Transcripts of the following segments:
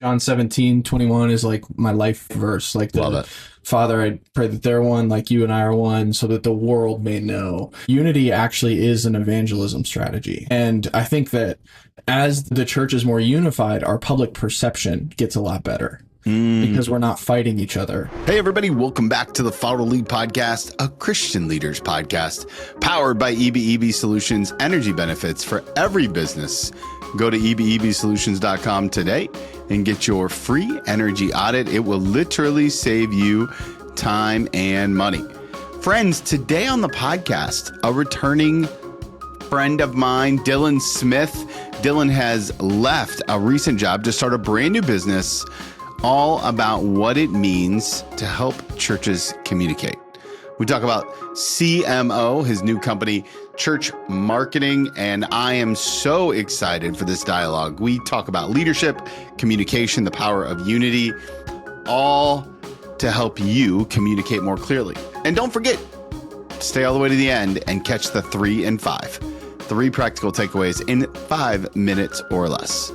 John 17:21 is like my life verse. Like Love the it. Father, I pray that they're one like you and I are one so that the world may know. Unity actually is an evangelism strategy. And I think that as the church is more unified, our public perception gets a lot better because we're not fighting each other. Hey, everybody. Welcome back to the Follow Lead Podcast, a Christian leaders podcast powered by EBEB Solutions, energy benefits for every business. Go to EBEBsolutions.com today and get your free energy audit. It will literally save you time and money. Friends, today on the podcast, a returning friend of mine, Dillon Smith. Dillon has left a recent job to start a brand new business all about what it means to help churches communicate. We talk about CMO, his new company, Church Marketing, and I am so excited for this dialogue. We talk about leadership, communication, the power of unity, all to help you communicate more clearly. And don't forget, stay all the way to the end and catch the 3 and 5. 3 practical takeaways in 5 minutes or less.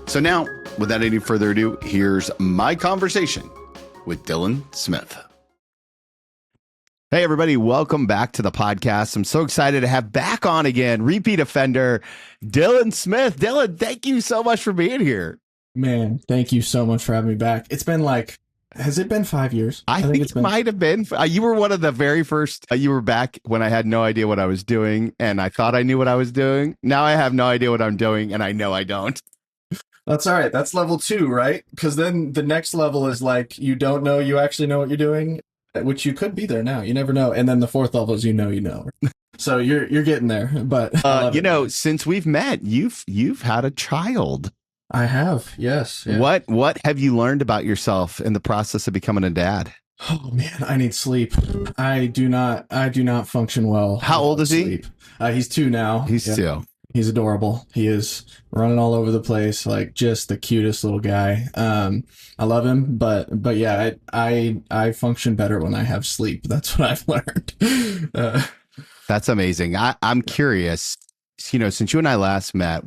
So now, without any further ado, here's my conversation with Dillon Smith. Hey, everybody. Welcome back to the podcast. I'm so excited to have back on again, repeat offender, Dillon Smith. Dillon, thank you so much for being here. Man, thank you so much for having me back. It's been like, has it been 5 years? I think it might have been. You were one of the very first. You were back when I had no idea what I was doing, and I thought I knew what I was doing. Now I have no idea what I'm doing, and I know I don't. That's all right. That's level 2, right? Because then the next level is like, you don't know, you actually know what you're doing, which you could be there now. You never know. And then the 4th level is, you know. So you're getting there. But since we've met, you've had a child. I have. Yes. Yeah. What have you learned about yourself in the process of becoming a dad? Oh man, I need sleep. I do not function well. How old is he? He's 2 now. He's 2. He's adorable. He is running all over the place, like just the cutest little guy. I love him, but yeah, I function better when I have sleep. That's what I've learned. That's amazing. I'm curious, since you and I last met,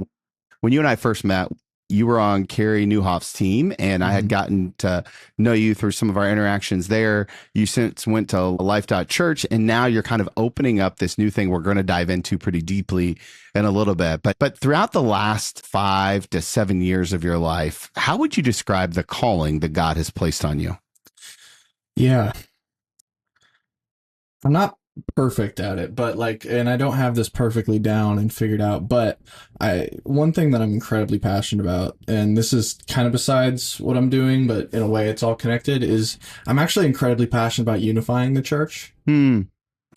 when you and I first met, you were on Carrie Newhoff's team, and I had gotten to know you through some of our interactions there. You since went to Life.Church, and now you're kind of opening up this new thing we're going to dive into pretty deeply in a little bit. But throughout the last 5 to 7 years of your life, how would you describe the calling that God has placed on you? Yeah. I'm not perfect at it, but and I don't have this perfectly down and figured out, but one thing that I'm incredibly passionate about, and this is kind of besides what I'm doing, but in a way it's all connected, is I'm actually incredibly passionate about unifying the church.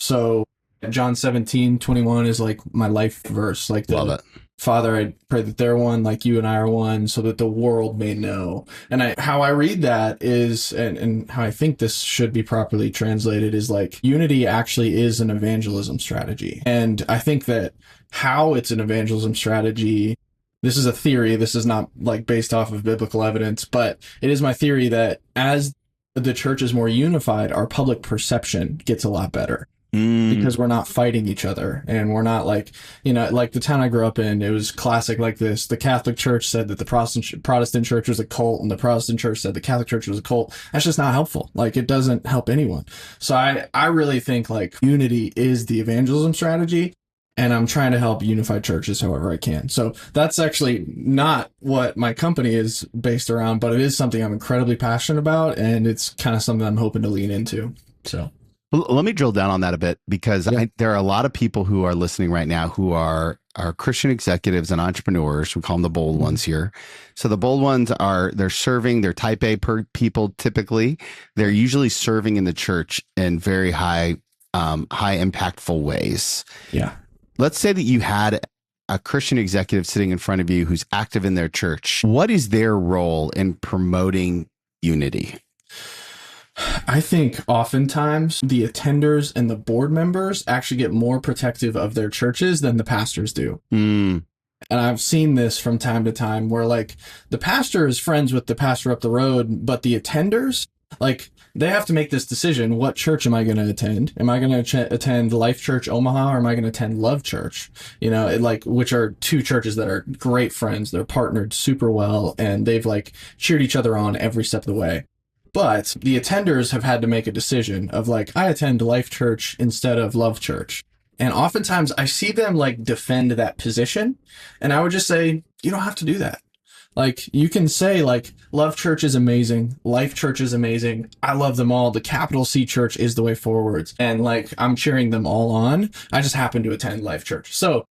So John 17:21 is like my life verse. Love it. Father, I pray that they're one like you and I are one so that the world may know. And how I read that is, and how I think this should be properly translated is like, unity actually is an evangelism strategy. And I think that how it's an evangelism strategy, this is a theory, this is not like based off of biblical evidence, but it is my theory that as the church is more unified, our public perception gets a lot better. Because we're not fighting each other, and we're not like the town I grew up in, it was classic like this. The Catholic Church said that the Protestant Church was a cult, and the Protestant Church said the Catholic Church was a cult. That's just not helpful. Like, it doesn't help anyone. So I really think like unity is the evangelism strategy, and I'm trying to help unify churches however I can. So that's actually not what my company is based around, but it is something I'm incredibly passionate about, and it's kind of something I'm hoping to lean into. So let me drill down on that a bit, because there are a lot of people who are listening right now who are Christian executives and entrepreneurs. We call them the bold ones here. So the bold ones they're serving, they're type A people typically. They're usually serving in the church in very high impactful ways. Yeah. Let's say that you had a Christian executive sitting in front of you who's active in their church. What is their role in promoting unity? I think oftentimes the attenders and the board members actually get more protective of their churches than the pastors do. And I've seen this from time to time where like the pastor is friends with the pastor up the road, but the attenders, like they have to make this decision. What church am I going to attend? Am I going to attend Life Church Omaha, or am I going to attend Love Church? Which are two churches that are great friends. They're partnered super well, and they've like cheered each other on every step of the way. But the attenders have had to make a decision of like, I attend Life Church instead of Love Church. And oftentimes I see them like defend that position. And I would just say, you don't have to do that. Like, you can say like, Love Church is amazing. Life Church is amazing. I love them all. The capital C Church is the way forwards. And like, I'm cheering them all on. I just happen to attend Life Church. So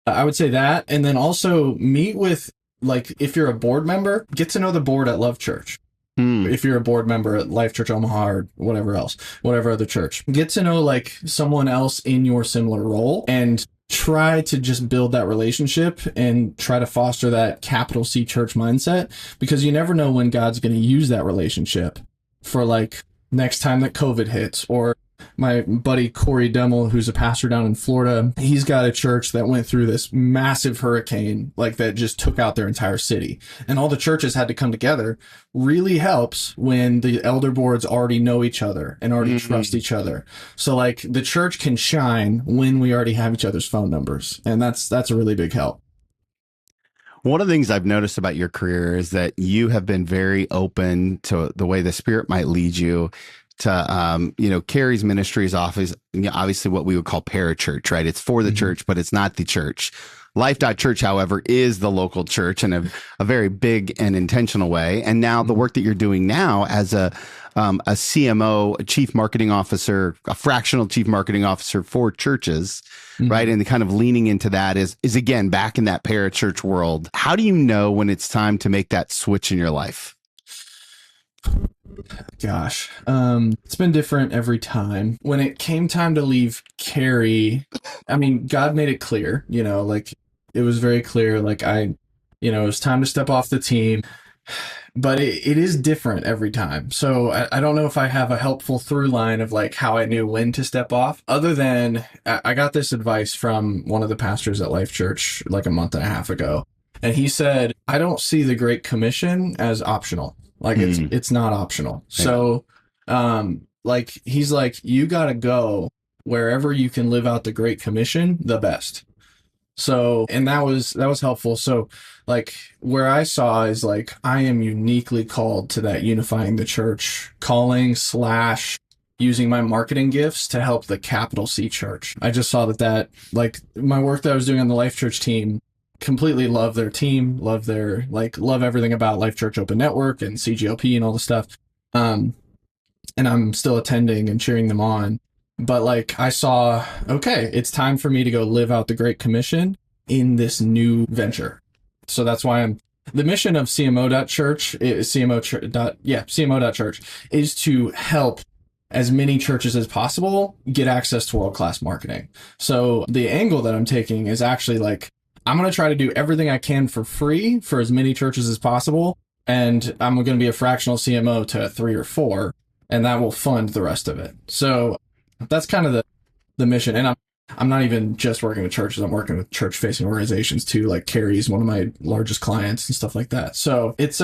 I would say that. And then also meet with, like, if you're a board member, get to know the board at Love Church. If you're a board member at Life Church Omaha or whatever other church, get to know like someone else in your similar role and try to just build that relationship and try to foster that capital C church mindset, because you never know when God's going to use that relationship for like next time that COVID hits. Or my buddy Corey Demmel, who's a pastor down in Florida, he's got a church that went through this massive hurricane, like that just took out their entire city. And all the churches had to come together. Really helps when the elder boards already know each other and already trust each other. So like the church can shine when we already have each other's phone numbers. And that's a really big help. One of the things I've noticed about your career is that you have been very open to the way the Spirit might lead you to, Carrie's ministries office, obviously what we would call parachurch, right? It's for the church, but it's not the church. Life.Church, however, is the local church in a very big and intentional way. And now the work that you're doing now as a CMO, a chief marketing officer, a fractional chief marketing officer for churches, right? And the kind of leaning into that is again, back in that parachurch world. How do you know when it's time to make that switch in your life? Gosh, it's been different every time. When it came time to leave Carrie, I mean, God made it clear, like it was very clear, like it was time to step off the team, but it is different every time. So I don't know if I have a helpful through line of like how I knew when to step off, other than I got this advice from one of the pastors at Life Church like a month and a half ago. And he said, I don't see the Great Commission as optional. Like it's not optional. So, he's like, you got to go wherever you can live out the Great Commission the best. So, and that was helpful. So like where I saw is like, I am uniquely called to that unifying the church calling / using my marketing gifts to help the capital C church. I just saw that like my work that I was doing on the Life Church team, completely love their team, love everything about Life Church Open Network and CGLP and all the stuff. And I'm still attending and cheering them on. But like I saw, okay, it's time for me to go live out the Great Commission in this new venture. So that's why the mission of CMO.Church is CMO.Church is to help as many churches as possible get access to world-class marketing. So the angle that I'm taking is actually like, I'm going to try to do everything I can for free for as many churches as possible. And I'm going to be a fractional CMO to 3 or 4, and that will fund the rest of it. So that's kind of the mission. And I'm not even just working with churches. I'm working with church facing organizations too. Like Carrie's one of my largest clients and stuff like that. So it's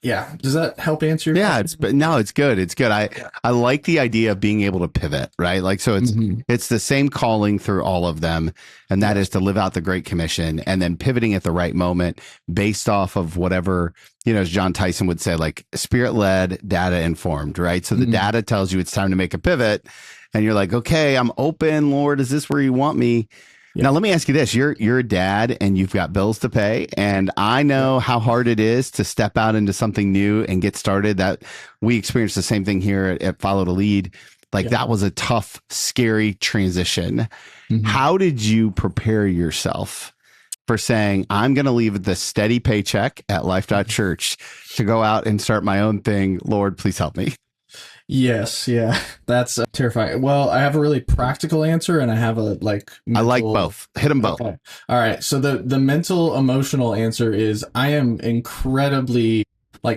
does that help answer your question? It's good. It's good. I like the idea of being able to pivot, right? Like, so it's the same calling through all of them. And that is to live out the Great Commission and then pivoting at the right moment based off of whatever, as John Tyson would say, like Spirit-led, data informed, right? So the data tells you it's time to make a pivot and you're like, okay, I'm open, Lord, is this where you want me? Now, let me ask you this. You're a dad and you've got bills to pay. And I know how hard it is to step out into something new and get started. That we experienced the same thing here at Follow to Lead. Like that was a tough, scary transition. How did you prepare yourself for saying, I'm going to leave the steady paycheck at Life.Church to go out and start my own thing? Lord, please help me. Yes. Yeah. That's terrifying. Well, I have a really practical answer and I have a I like both. Hit them both. Okay. All right. So the mental emotional answer is I am incredibly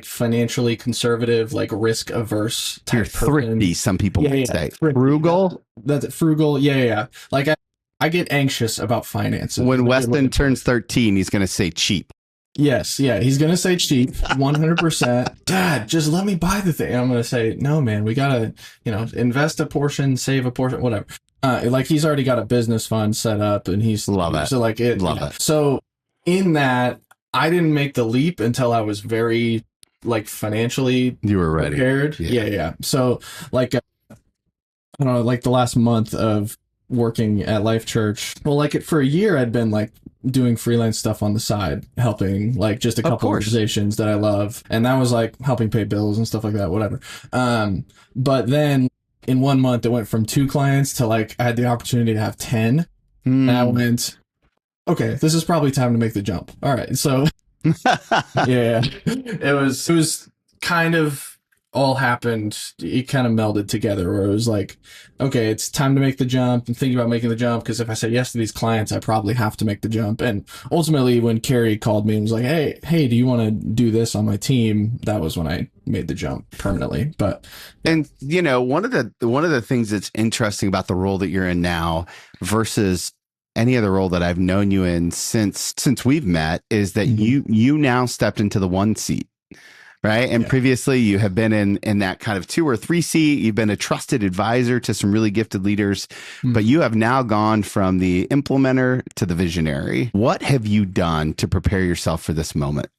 financially conservative, risk averse type. You're thrifty, some people might say. Frugal? That's it. Frugal. Yeah. I get anxious about finances. When Weston turns 13, he's going to say cheap. Yes, yeah, he's gonna say cheap, 100%. Dad, just let me buy the thing. I'm gonna say, no, man, we gotta, invest a portion, save a portion, whatever. Like he's already got a business fund set up, and he's Love it. So like it, Love it. So in that, I didn't make the leap until I was very like financially You were ready. prepared. Yeah. So like, I don't know, like the last month of working at Life Church. Well, like for a year, I'd been like doing freelance stuff on the side, helping like just a couple organizations that I love. And that was like helping pay bills and stuff like that, whatever. But then in 1 month, it went from 2 clients to like, I had the opportunity to have 10. And I went, okay, this is probably time to make the jump. All right. So yeah, it was kind of all happened. It kind of melded together where it was like, okay, it's time to make the jump and thinking about making the jump. Because if I say yes to these clients, I probably have to make the jump. And ultimately when Carrie called me and was like, hey, do you want to do this on my team? That was when I made the jump permanently. And one of the things that's interesting about the role that you're in now versus any other role that I've known you in since we've met is that you now stepped into the 1 seat. Right. And previously you have been in that kind of 2 or 3 seat. You've been a trusted advisor to some really gifted leaders, but you have now gone from the implementer to the visionary. What have you done to prepare yourself for this moment?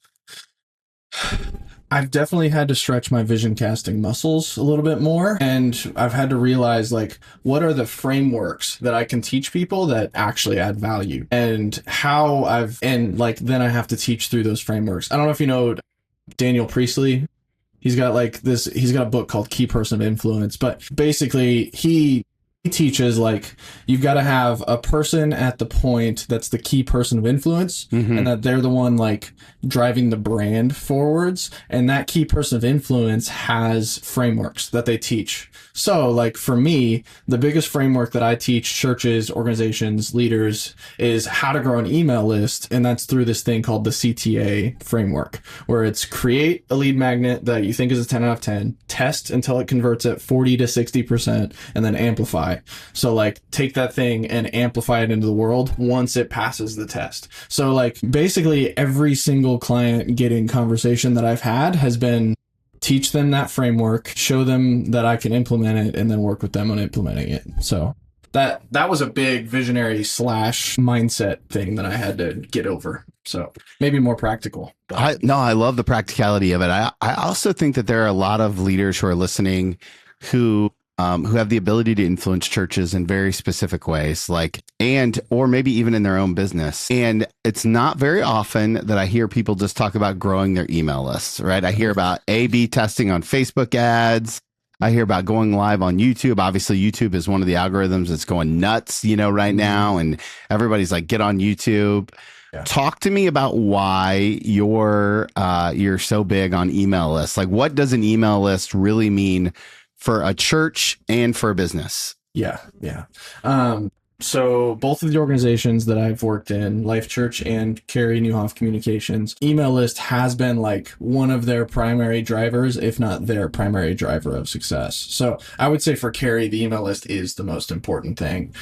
I've definitely had to stretch my vision casting muscles a little bit more. And I've had to realize like, what are the frameworks that I can teach people that actually add value, and then I have to teach through those frameworks. I don't know if you know Daniel Priestley. He's got a book called Key Person of Influence, but basically he teaches like you've got to have a person at the point that's the key person of influence, and that they're the one like driving the brand forwards, and that key person of influence has frameworks that they teach. So like for me, the biggest framework that I teach churches, organizations, leaders is how to grow an email list, and that's through this thing called the CTA framework, where it's create a lead magnet that you think is a 10 out of 10, test until it converts at 40 to 60%, and then amplify. So like take that thing and amplify it into the world once it passes the test. So like basically every single client getting conversation that I've had has been teach them that framework, show them that I can implement it, and then work with them on implementing it. So that was a big visionary / mindset thing that I had to get over. So maybe more practical. I love the practicality of it. I also think that there are a lot of leaders who are listening who have the ability to influence churches in very specific ways, or maybe even in their own business. And it's not very often that I hear people just talk about growing their email lists, right? I hear about A/B testing on Facebook ads. I hear about going live on YouTube. Obviously, YouTube is one of the algorithms that's going nuts, right now. And everybody's like, get on YouTube. Yeah. Talk to me about why you're so big on email lists. Like, what does an email list really mean for a church and for a business? Yeah. So both of the organizations that I've worked in, Life Church and Carrie Newhoff Communications, email list has been like one of their primary drivers, if not their primary driver of success. So I would say for Carrie, the email list is the most important thing.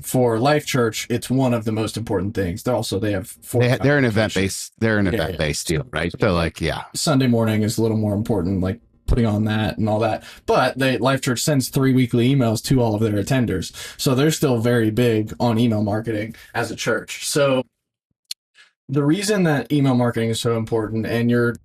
For Life Church, it's one of the most important things. They're an event-based deal, right? So Sunday morning is a little more important, like putting on that and all that. But Life Church sends 3 weekly emails to all of their attenders. So they're still very big on email marketing as a church. So the reason that email marketing is so important, and your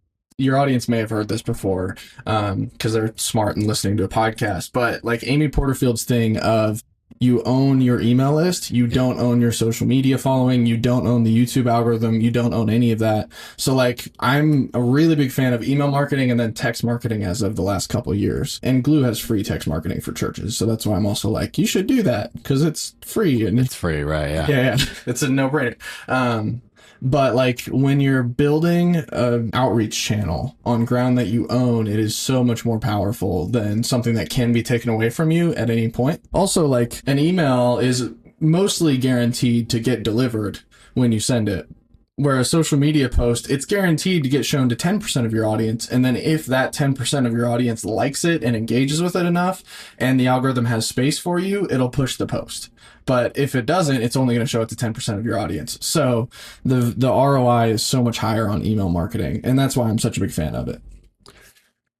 audience may have heard this before because they're smart and listening to a podcast, but like Amy Porterfield's thing of you own your email list, you don't own your social media following, you don't own the YouTube algorithm, you don't own any of that. So like I'm a really big fan of email marketing and then text marketing as of the last couple of years. And Glue has free text marketing for churches. So that's why I'm also like, you should do that because it's free. And it's free, right? Yeah. It's a no-brainer. But like when you're building an outreach channel on ground that you own, it is so much more powerful than something that can be taken away from you at any point. Also, like an email is mostly guaranteed to get delivered when you send it. Where a social media post, it's guaranteed to get shown to 10% of your audience. And then if that 10% of your audience likes it and engages with it enough, and the algorithm has space for you, it'll push the post. But if it doesn't, it's only going to show it to 10% of your audience. So the ROI is so much higher on email marketing. And that's why I'm such a big fan of it.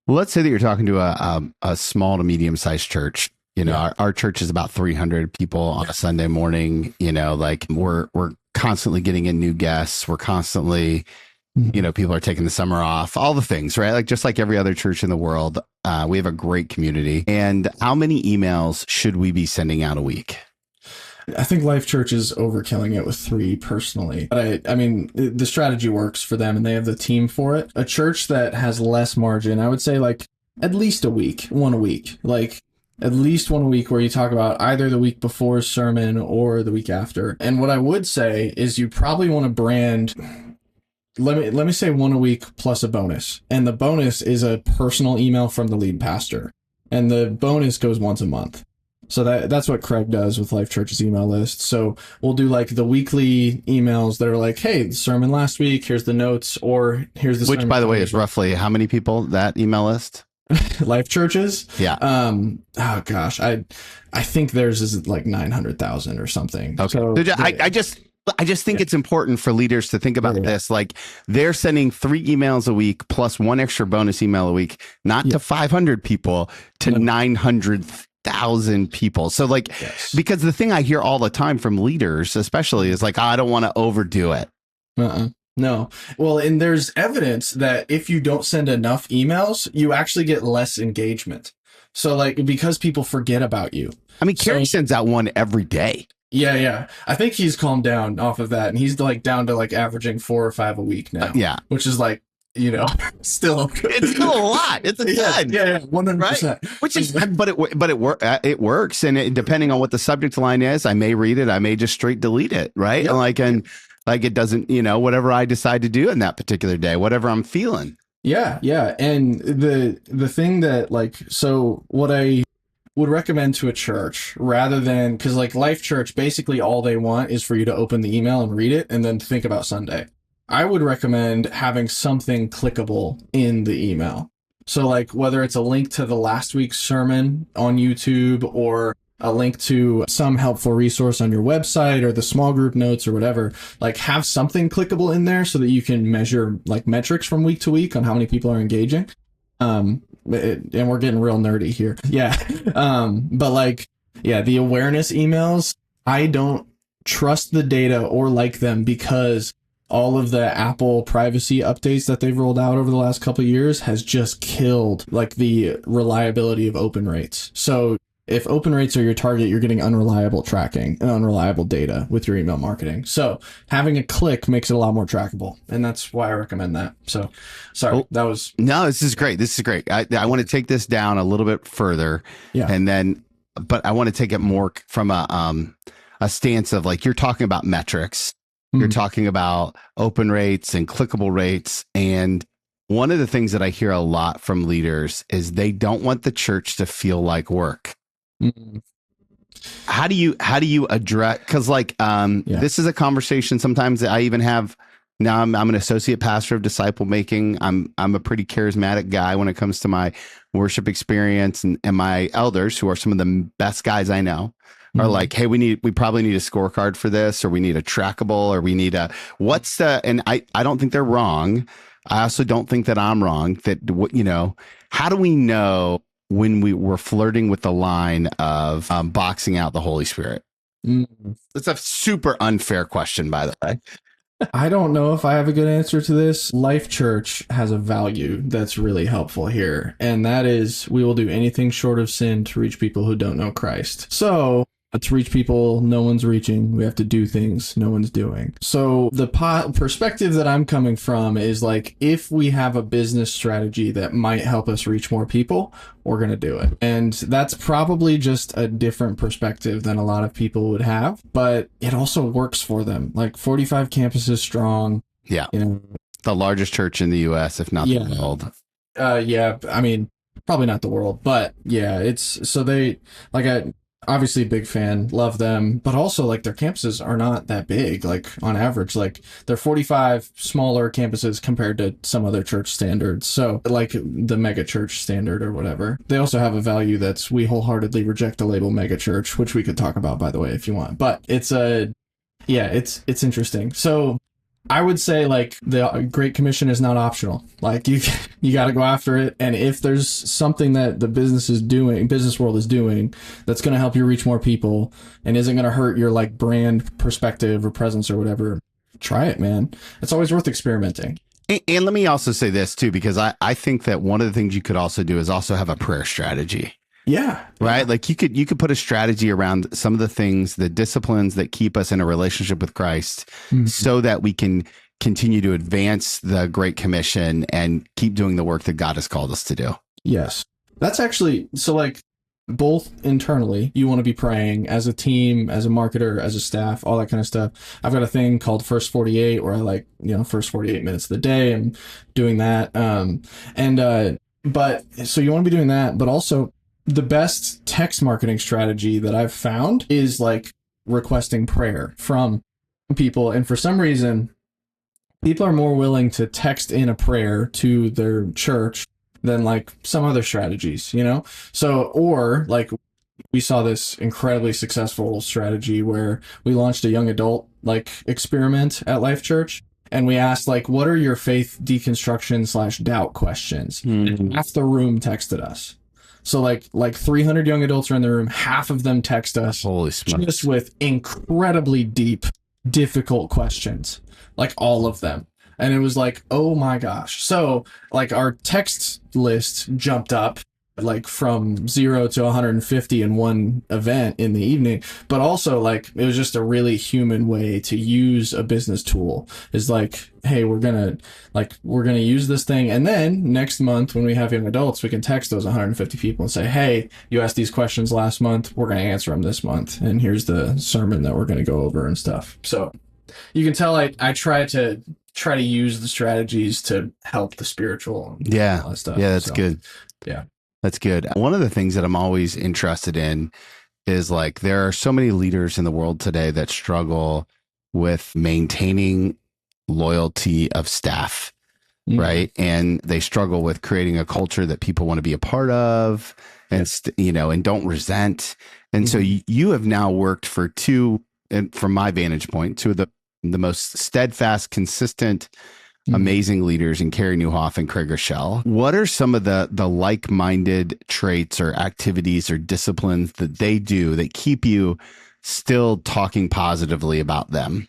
Well, let's say that you're talking to a small to medium sized church. Our church is about 300 people on a Sunday morning. Like we're constantly getting in new guests. We're constantly, people are taking the summer off, all the things, right? Like just like every other church in the world, we have a great community. And how many emails should we be sending out a week? I think Life Church is overkilling it with 3 personally. But I mean, the strategy works for them and they have the team for it. A church that has less margin, I would say like at least one a week, like at least one a week where you talk about either the week before sermon or the week after. And what I would say is you probably want to brand, let me say one a week plus a bonus. And the bonus is a personal email from the lead pastor. And the bonus goes once a month. So that's what Craig does with Life Church's email list. So we'll do like the weekly emails that are like, hey, the sermon last week, here's the notes, or here's the sermon. Which, by the way, is roughly how many people, that email list? Life Churches? Yeah. Oh gosh, I think theirs is like 900,000 or something. Okay. So I just think it's important for leaders to think about this. Like they're sending 3 emails a week plus 1 extra bonus email a week, not to 500 people, to 900,000 people. So like, because the thing I hear all the time from leaders, especially, is like, I don't want to overdo it. No. Well, and there's evidence that if you don't send enough emails, you actually get less engagement. So like, because people forget about you. I mean, Kerry sends out one every day. Yeah. I think he's calmed down off of that. And he's like down to like averaging 4 or 5 a week now. Which is like, still it's still a lot. It's a ton. Yeah, 100%. Right? Which is, but it works, and depending on what the subject line is, I may read it, I may just straight delete it, right? Yep. And it doesn't, whatever I decide to do in that particular day, whatever I'm feeling. Yeah, and the thing that so what I would recommend to a church, rather than, because like Life Church, basically all they want is for you to open the email and read it and then think about Sunday. I would recommend having something clickable in the email. So like whether it's a link to the last week's sermon on YouTube or a link to some helpful resource on your website or the small group notes or whatever, like have something clickable in there so that you can measure like metrics from week to week on how many people are engaging. And we're getting real nerdy here. Yeah. But the awareness emails, I don't trust the data or like them because all of the Apple privacy updates that they've rolled out over the last couple of years has just killed like the reliability of open rates. So if open rates are your target, you're getting unreliable tracking and unreliable data with your email marketing. So having a click makes it a lot more trackable. And that's why I recommend that. So sorry, that was... No, this is great. I want to take this down a little bit further. Yeah. And then, but I want to take it more from a stance of like, you're talking about metrics. You're talking about open rates and clickable rates. And one of the things that I hear a lot from leaders is they don't want the church to feel like work. How do you address, because this is a conversation sometimes that I even have now. I'm an associate pastor of disciple making. I'm a pretty charismatic guy when it comes to my worship experience, and my elders, who are some of the best guys I know, are like, hey, we probably need a scorecard for this, or we need a trackable, or we need and I don't think they're wrong. I also don't think that I'm wrong. How do we know when we're flirting with the line of boxing out the Holy Spirit? It's a super unfair question, by the way. I don't know if I have a good answer to this. Life Church has a value that's really helpful here, and that is we will do anything short of sin to reach people who don't know Christ. So to reach people no one's reaching, we have to do things no one's doing. So the perspective that I'm coming from is like, if we have a business strategy that might help us reach more people, we're going to do it. And that's probably just a different perspective than a lot of people would have, but it also works for them. Like 45 campuses strong. Yeah. The largest church in the US, if not the world. Yeah. I mean, probably not the world, but yeah, it's so they Obviously big fan, love them, but also like their campuses are not that big. Like on average, like they're 45 smaller campuses compared to some other church standards. So like the mega church standard or whatever. They also have a value that's, we wholeheartedly reject the label mega church, which we could talk about, by the way, if you want. But it's it's interesting. So I would say like the Great Commission is not optional. Like you got to go after it. And if there's something that the business world is doing, that's going to help you reach more people and isn't going to hurt your like brand perspective or presence or whatever, try it, man. It's always worth experimenting. And let me also say this too, because I think that one of the things you could also do is also have a prayer strategy. Yeah. Right. Like you could put a strategy around some of the things, the disciplines that keep us in a relationship with Christ, so that we can continue to advance the Great Commission and keep doing the work that God has called us to do. Yes. That's actually, so like both internally, you want to be praying as a team, as a marketer, as a staff, all that kind of stuff. I've got a thing called First 48 where I like, first 48 minutes of the day, I'm doing that. But so you want to be doing that, but also the best text marketing strategy that I've found is like requesting prayer from people. And for some reason, people are more willing to text in a prayer to their church than like some other strategies, So, or like we saw this incredibly successful strategy where we launched a young adult like experiment at Life Church. And we asked like, what are your faith deconstruction / doubt questions? And half the room texted us. So like 300 young adults are in the room. Half of them text us. Holy smokes. Just with incredibly deep, difficult questions, like all of them. And it was like, oh my gosh. So like our text list jumped up like from 0 to 150 in one event in the evening, but also like it was just a really human way to use a business tool. Is like, hey, we're gonna use this thing, and then next month when we have young adults, we can text those 150 people and say, hey, you asked these questions last month, we're gonna answer them this month, and here's the sermon that we're gonna go over and stuff. So you can tell I try to use the strategies to help the spiritual and all that stuff. Yeah, that's good. Yeah. That's good. One of the things that I'm always interested in is like there are so many leaders in the world today that struggle with maintaining loyalty of staff, right? And they struggle with creating a culture that people want to be a part of and, and don't resent. And so you have now worked for two, and from my vantage point, two of the most steadfast, consistent, amazing leaders in Carey Nieuwhof and Craig Rochelle. What are some of the like-minded traits or activities or disciplines that they do that keep you still talking positively about them?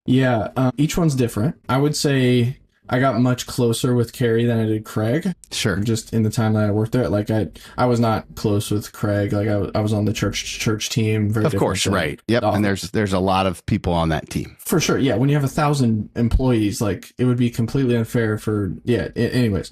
Yeah, each one's different. I would say I got much closer with Carey than I did Craig. Sure. Just in the time that I worked there. Like I was not close with Craig. Like I was on the church team. Of course, right. Yep. And there's a lot of people on that team. For sure. Yeah. When you have 1,000 employees, like it would be completely unfair anyways.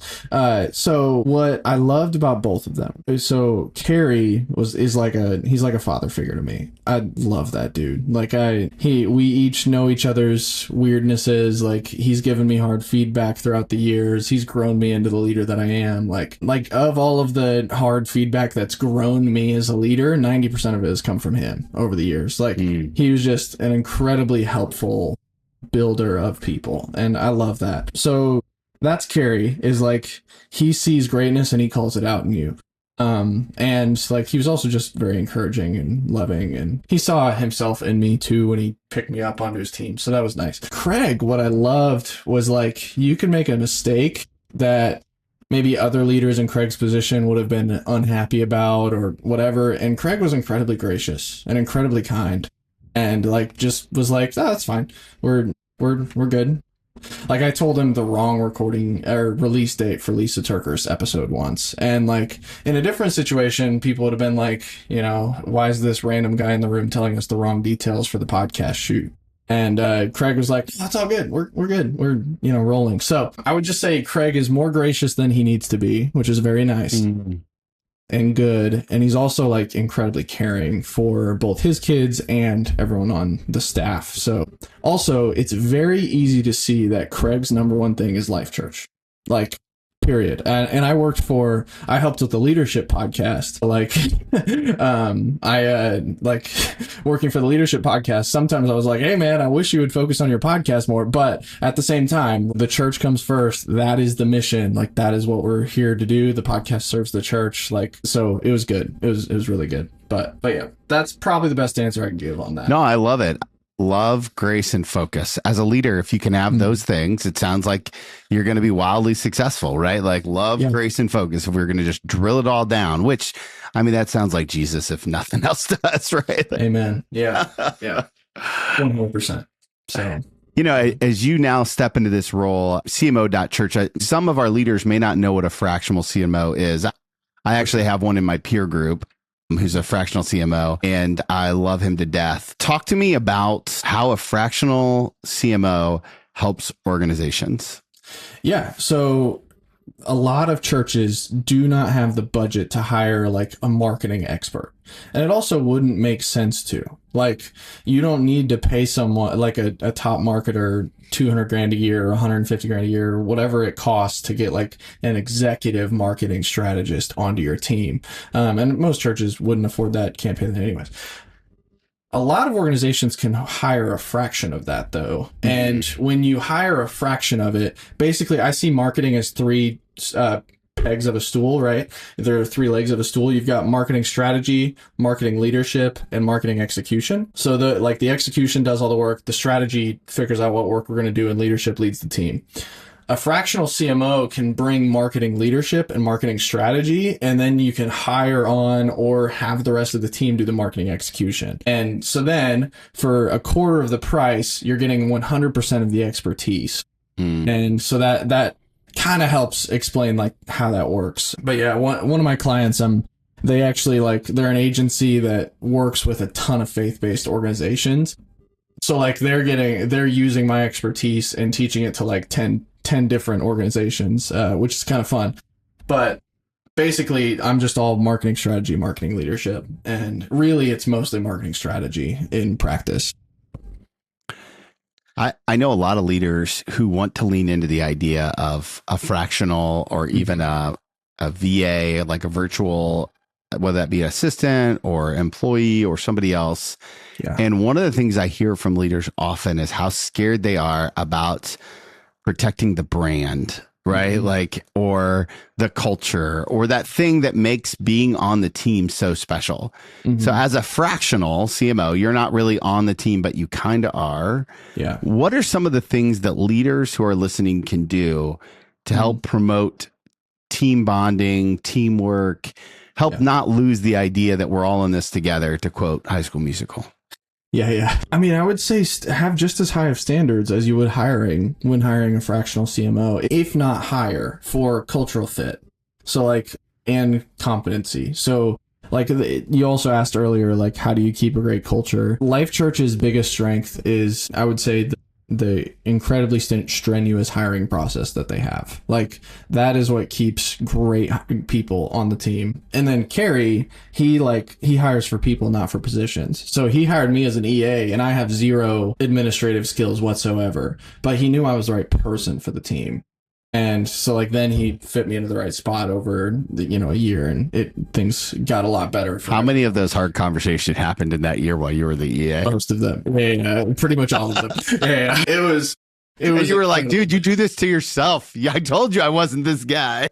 So what I loved about both of them. So Carey he's like a father figure to me. I love that dude. Like we each know each other's weirdnesses. Like he's given me hard feedback throughout the years. He's grown me into the leader that I am. Like of all of the hard feedback that's grown me as a leader, 90% of it has come from him over the years. Like he was just an incredibly helpful builder of people. And I love that. So that's Carey, is like, he sees greatness and he calls it out in you. And like, he was also just very encouraging and loving, and he saw himself in me too when he picked me up onto his team. So that was nice. Craig, what I loved was like, you can make a mistake that maybe other leaders in Craig's position would have been unhappy about or whatever. And Craig was incredibly gracious and incredibly kind, and like, just was like, oh, that's fine. We're good. Like I told him the wrong recording or release date for Lisa Turker's episode once. And like in a different situation, people would have been like, why is this random guy in the room telling us the wrong details for the podcast shoot? And Craig was like, that's all good. We're good. We're, rolling. So I would just say Craig is more gracious than he needs to be, which is very nice. And good. And he's also like incredibly caring for both his kids and everyone on the staff. So also, it's very easy to see that Craig's number one thing is Life Church. Like, period. And I helped with the leadership podcast. Like, like working for the leadership podcast, sometimes I was like, hey man, I wish you would focus on your podcast more. But at the same time, the church comes first. That is the mission. Like, that is what we're here to do. The podcast serves the church. Like, so it was good. It was really good. But yeah, that's probably the best answer I can give on that. No, I love it. Love, grace, and focus. As a leader, if you can have those things, it sounds like you're going to be wildly successful, right? Like love, grace, and focus. If we're going to just drill it all down, which, I mean, that sounds like Jesus, if nothing else does, right? Amen. Yeah. Yeah. 100%. So, you know, as you now step into this role, CMO.Church, some of our leaders may not know what a fractional CMO is. I actually have one in my peer group who's a fractional CMO, and I love him to death. Talk to me about how a fractional CMO helps organizations. Yeah. So a lot of churches do not have the budget to hire like a marketing expert. And it also wouldn't make sense to. Like, you don't need to pay someone like a top marketer $200,000 a year, $150,000 a year, whatever it costs to get like an executive marketing strategist onto your team. And most churches wouldn't afford that, can't pay that anyways. A lot of organizations can hire a fraction of that though. And when you hire a fraction of it, basically I see marketing as three pegs of a stool, right? There are three legs of a stool. You've got marketing strategy, marketing leadership, and marketing execution. So the execution does all the work, the strategy figures out what work we're going to do, and leadership leads the team. A fractional CMO can bring marketing leadership and marketing strategy, and then you can hire on or have the rest of the team do the marketing execution. And so then for a quarter of the price, you're getting 100% of the expertise. And so that kind of helps explain like how that works. But yeah, one of my clients, they actually they're an agency that works with a ton of faith-based organizations. So like they're using my expertise and teaching it to like 10 different organizations, which is kind of fun. But basically I'm just all marketing strategy, marketing leadership. And really it's mostly marketing strategy in practice. I know a lot of leaders who want to lean into the idea of a fractional or even a VA, like a virtual, whether that be assistant or employee or somebody else. Yeah. And one of the things I hear from leaders often is how scared they are about protecting the brand, right? Like, or the culture, or that thing that makes being on the team so special. So as a fractional CMO, you're not really on the team, but you kind of are. Yeah. What are some of the things that leaders who are listening can do to help promote team bonding, teamwork, help not lose the idea that we're all in this together, to quote High School Musical? Yeah. I mean, I would say have just as high of standards as you would when hiring a fractional CMO, if not higher, for cultural fit. So and competency. So you also asked earlier, like, how do you keep a great culture? Life Church's biggest strength is, I would say, the incredibly strenuous hiring process that they have. Like, that is what keeps great people on the team. And then Carrie, he hires for people, not for positions. So he hired me as an EA, and I have zero administrative skills whatsoever, but he knew I was the right person for the team. And so then he fit me into the right spot over a year, and things got a lot better. How many of those hard conversations happened in that year while you were the EA? Most of them. Yeah, pretty much all of them. Yeah. It was. And you were like, dude, you do this to yourself. Yeah, I told you I wasn't this guy.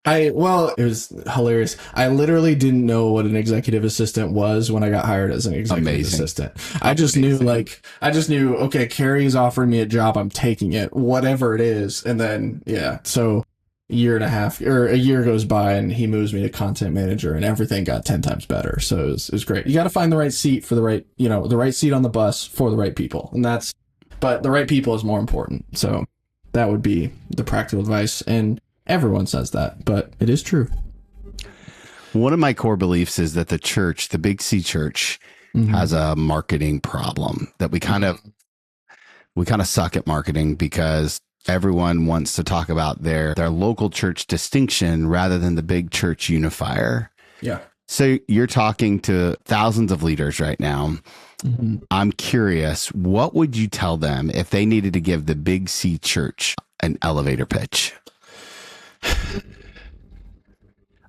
It was hilarious. I literally didn't know what an executive assistant was when I got hired as an executive assistant. I just knew, okay, Carrie's offering me a job, I'm taking it, whatever it is. And then, so a year goes by and he moves me to content manager, and everything got 10 times better. So it was great. You got to find the right seat for the right seat on the bus for the right people. But the right people is more important. So that would be the practical advice. And everyone says that, but it is true. One of my core beliefs is that the church, the Big C church, has a marketing problem, that we kind of suck at marketing because everyone wants to talk about their local church distinction rather than the big church unifier. Yeah. So you're talking to thousands of leaders right now. I'm curious, what would you tell them if they needed to give the Big C church an elevator pitch?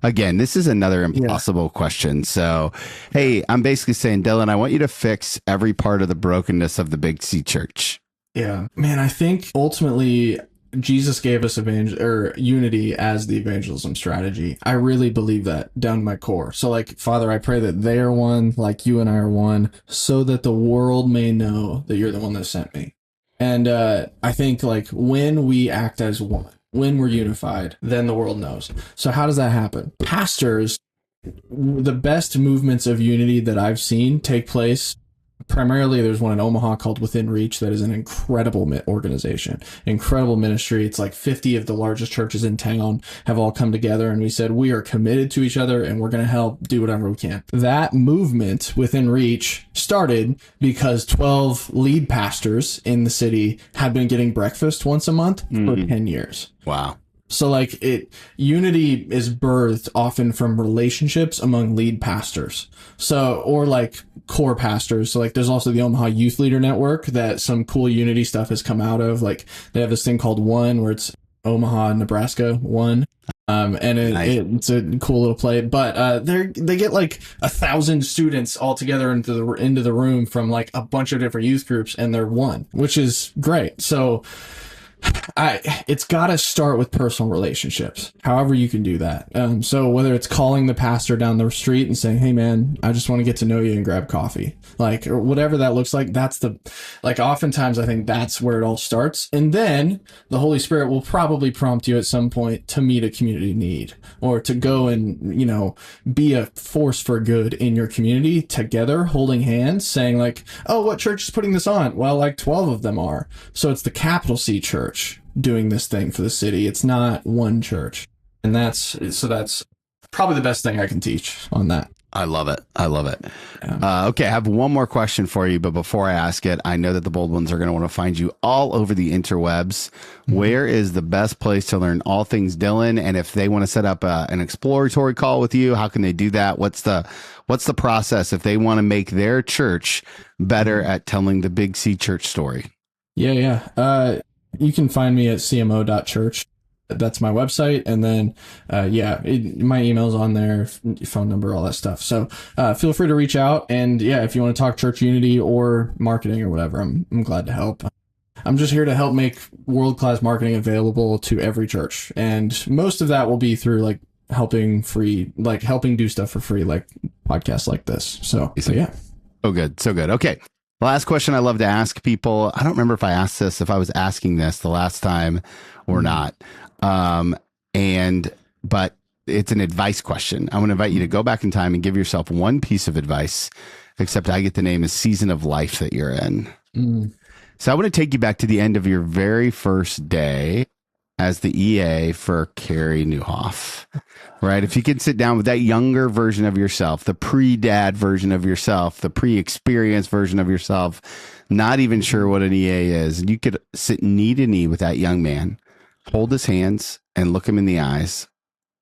Again, this is another Yeah. impossible question. So, hey, I'm basically saying, Dillon, I want you to fix every part of the brokenness of the Big C church. Yeah. Man, I think ultimately Jesus gave us unity as the evangelism strategy. I really believe that down to my core. So like, Father, I pray that they are one, like you and I are one, so that the world may know that you're the one that sent me. And I think like when we act as one, when we're unified, then the world knows. So how does that happen? Pastors, the best movements of unity that I've seen take place. Primarily, there's one in Omaha called Within Reach that is an incredible organization, incredible ministry. It's like 50 of the largest churches in town have all come together, and we said, we are committed to each other and we're going to help do whatever we can. That movement, Within Reach, started because 12 lead pastors in the city had been getting breakfast once a month for 10 years. Wow. So like unity is birthed often from relationships among lead pastors. So, or like core pastors. So like there's also the Omaha Youth Leader Network that some cool unity stuff has come out of. Like they have this thing called One where it's Omaha, Nebraska, One. And it's a cool little play, but they get like 1,000 students all together into the room from like a bunch of different youth groups, and they're one, which is great. So it's got to start with personal relationships, however you can do that. So whether it's calling the pastor down the street and saying, hey man, I just want to get to know you and grab coffee, like, or whatever that looks like, oftentimes I think that's where it all starts. And then the Holy Spirit will probably prompt you at some point to meet a community need, or to go and, be a force for good in your community together, holding hands, saying like, oh, what church is putting this on? Well, like 12 of them are. So it's the capital C church doing this thing for the city. It's not one church. And that's probably the best thing I can teach on that. I love it. I love it. Yeah. Okay, I have one more question for you, but before I ask it, I know that the bold ones are going to want to find you all over the interwebs. Mm-hmm. Where is the best place to learn all things Dillon? And if they want to set up an exploratory call with you, how can they do that? What's the process if they want to make their church better at telling the Big C church story? Yeah. You can find me at CMO.Church. That's my website. And then, my email's on there, phone number, all that stuff. So feel free to reach out. And if you want to talk church unity or marketing or whatever, I'm glad to help. I'm just here to help make world-class marketing available to every church. And most of that will be through like helping do stuff for free, like podcasts like this. So yeah. Oh, good. So good. Okay. Last question I love to ask people. I don't remember if I asked this, if I was asking this the last time or not. But it's an advice question. I want to invite you to go back in time and give yourself one piece of advice, except I get the name a season of life that you're in. So I want to take you back to the end of your very first day as the EA for Carey Nieuwhof, right? If you could sit down with that younger version of yourself, the pre-dad version of yourself, the pre-experienced version of yourself, not even sure what an EA is, and you could sit knee to knee with that young man, hold his hands and look him in the eyes.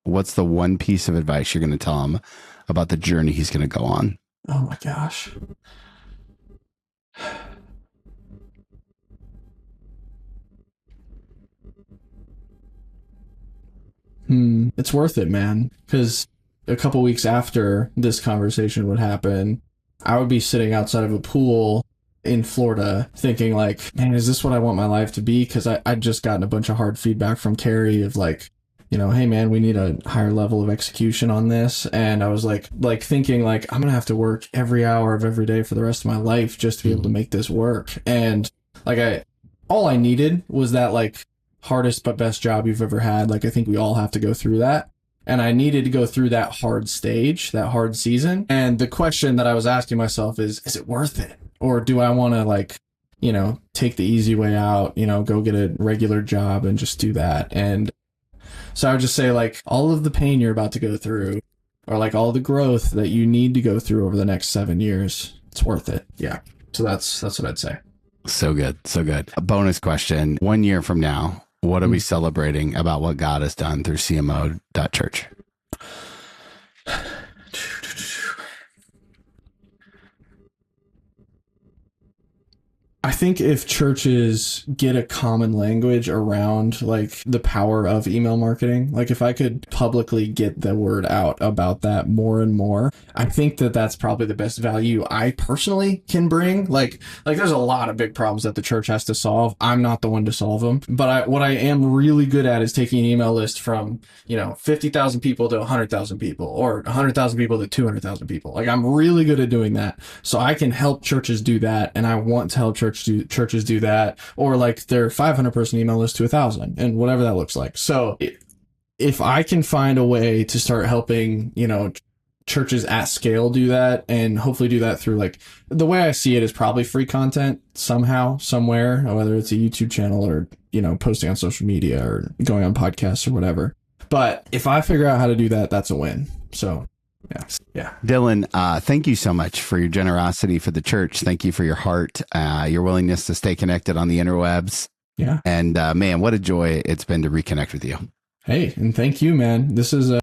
What's the one piece of advice you're going to tell him about the journey he's going to go on? Oh my gosh. It's worth it, man. Because a couple weeks after this conversation would happen, I would be sitting outside of a pool in Florida thinking like, man, is this what I want my life to be? Because I'd just gotten a bunch of hard feedback from Carey of like, hey man, we need a higher level of execution on this. And I was like thinking like, I'm going to have to work every hour of every day for the rest of my life just to be able to make this work. And like all I needed was that like hardest but best job you've ever had. Like I think we all have to go through that. And I needed to go through that hard stage, that hard season. And the question that I was asking myself is it worth it? Or do I want to like, take the easy way out, go get a regular job and just do that? And so I would just say like all of the pain you're about to go through, or like all the growth that you need to go through over the next 7 years, it's worth it. Yeah. So that's what I'd say. So good. So good. A bonus question. 1 year from now, what are we celebrating about what God has done through CMO.Church? I think if churches get a common language around like the power of email marketing, like if I could publicly get the word out about that more and more, I think that that's probably the best value I personally can bring. Like there's a lot of big problems that the church has to solve. I'm not the one to solve them, but what I am really good at is taking an email list from, 50,000 people to 100,000 people, or 100,000 people to 200,000 people. Like I'm really good at doing that. So I can help churches do that. And I want to help churches do that, or like their 500 person email list to 1,000, and whatever that looks like. So if I can find a way to start helping, churches at scale do that, and hopefully do that through, like, the way I see it is probably free content somehow, somewhere, whether it's a YouTube channel or, posting on social media or going on podcasts or whatever. But if I figure out how to do that, that's a win. So yeah. Dillon, thank you so much for your generosity for the church. Thank you for your heart, your willingness to stay connected on the interwebs. Yeah. And man, what a joy it's been to reconnect with you. Hey, and thank you, man. This is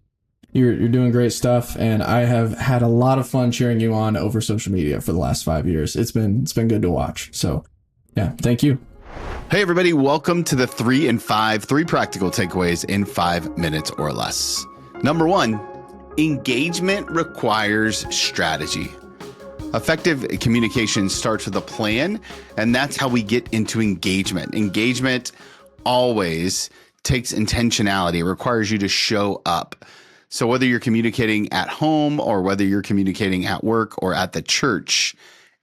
you're doing great stuff, and I have had a lot of fun cheering you on over social media for the last 5 years. It's been good to watch. So yeah, thank you. Hey everybody, welcome to the 3 and 5, 3 practical takeaways in 5 minutes or less. Number 1, engagement requires strategy. Effective communication starts with a plan, and that's how we get into engagement. Engagement always takes intentionality. It requires you to show up. So whether you're communicating at home or whether you're communicating at work or at the church,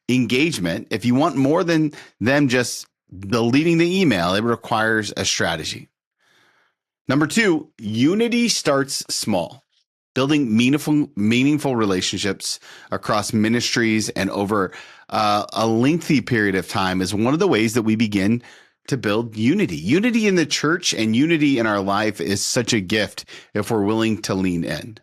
engagement, if you want more than them just deleting the email, it requires a strategy. Number 2, unity starts small. Building meaningful relationships across ministries and over a lengthy period of time is one of the ways that we begin to build unity. Unity in the church and unity in our life is such a gift if we're willing to lean in.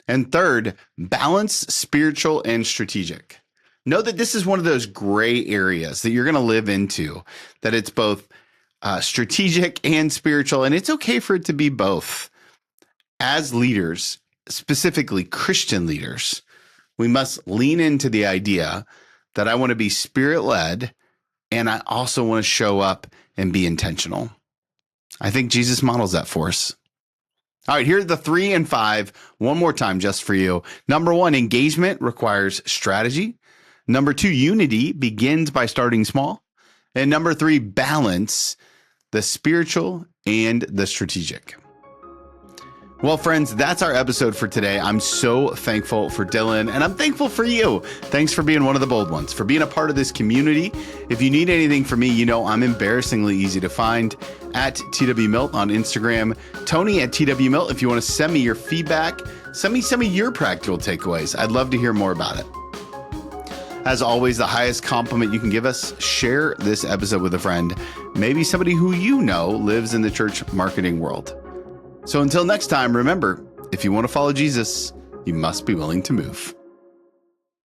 And third, balance spiritual and strategic. Know that this is one of those gray areas that you're going to live into, that it's both strategic and spiritual, and it's okay for it to be both. As leaders, specifically Christian leaders, we must lean into the idea that I want to be spirit-led, and I also want to show up and be intentional. I think Jesus models that for us. All right, here are the 3 and 5, one more time just for you. Number 1, engagement requires strategy. Number 2, unity begins by starting small. And number 3, balance the spiritual and the strategic. Well, friends, that's our episode for today. I'm so thankful for Dillon, and I'm thankful for you. Thanks for being one of the bold ones, for being a part of this community. If you need anything from me, I'm embarrassingly easy to find at TWMilt on Instagram, Tony at TWMilt. If you want to send me your feedback, send me some of your practical takeaways. I'd love to hear more about it. As always, the highest compliment you can give us, share this episode with a friend, maybe somebody who lives in the church marketing world. So until next time, remember, if you want to follow Jesus, you must be willing to move.